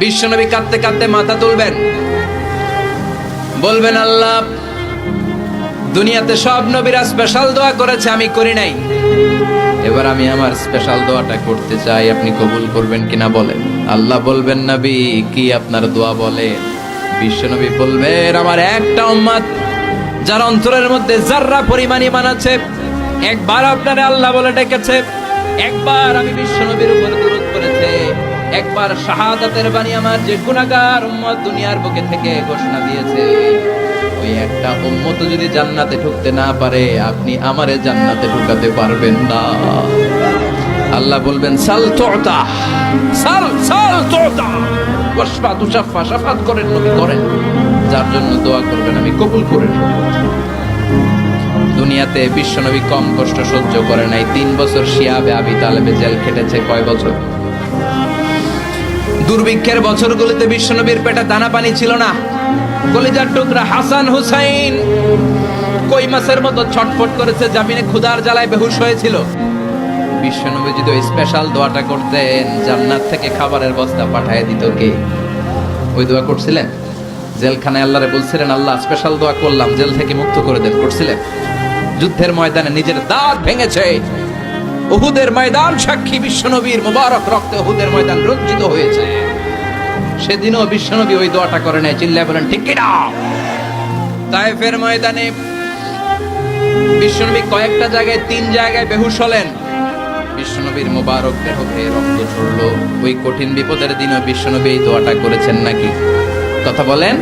বিশ্বনবী কাঁদতে কাঁদতে মাথা তুলবেন, বলবেন আল্লাহ, দুনিয়াতে সব নবীরা স্পেশাল দোয়া করেছে, আমি করি নাই, এবার আমি আমার স্পেশাল দোয়াটা করতে চাই, আপনি কবুল করবেন কিনা বলেন। আল্লাহ বলবেন, নবী কি আপনার দোয়া বলেন? বিশ্বনবী বলবেন, আমার একটা উম্মত যার অন্তরের মধ্যে যাররা পরিমাণ ঈমান আছে, একবার আপনারে আল্লাহ বলে ডেকেছে, একবার আমি বিশ্বনবীর উপর দুরূদ পড়েছে, একবার শাহাদাতের বাণী আমার যে গুনাহগার উম্মত দুনিয়ার বুকে থেকে ঘোষণা দিয়েছে, ওই একটা উম্মত যদি জান্নাতে ঢুকতে না পারে, আপনি আমারে জান্নাতে ঢুকাতে পারবেন না। আল্লাহ বলবেন, সাল তুতা, সাল সাল তুতা, ওয়াশফা তুশাফা, শাফাত করেন নবী করেন, যার জন্য দোয়া করবেন আমি কবুল করে নেব। দুনিয়াতে বিশ্বনবী কম কষ্ট সহ্য করে নাই। 3 বছর শিয়াবে আবি তালেবে জেল খেটেছে। কয় বছর? দুর্ভিক্ষের বছরগুলোতে বিশ্বনবীর পেটে দানা পানি ছিল না। কলিজার টুকরা হাসান হুসাইন কই মাছের মতো ছটফট করেছে, জামিনে ক্ষুধার জ্বালায় বেহুশ হয়েছিল। বিশ্বনবী যদি ওই স্পেশাল দোয়াটা করতেন, জান্নাত থেকে খাবারের বস্তা পাঠিয়ে দিত কে? ওই দোয়া করছিলেন? জেলখানায় আল্লাহরে বলছিলেন, আল্লাহ স্পেশাল দোয়া করলাম, জেল থেকে মুক্ত করে দেন, করছিলেন? যুদ্ধের ময়দানে নিজের দাঁত ভেঙেছে, উহুদের ময়দান সাক্ষী, বিশ্বনবীর মুবারক রক্তে উহুদের ময়দান রঞ্জিত হয়েছে। সেদিনও বিশ্বনবী ওই দোয়াটা করে নাই। চিল্লায় বলেন ঠিক কিনা? তায়েফের ময়দানে বিশ্বনবী কয়েকটা জায়গায়, 3 জায়গায় বেহুশ হলেন। বিশ্বনবীর মুবারক দেহ থেকে রক্ত ঝরলো। ওই কঠিন বিপদের দিনও বিশ্বনবী এই দোয়াটা করেছেন নাকি? কথা বলেন।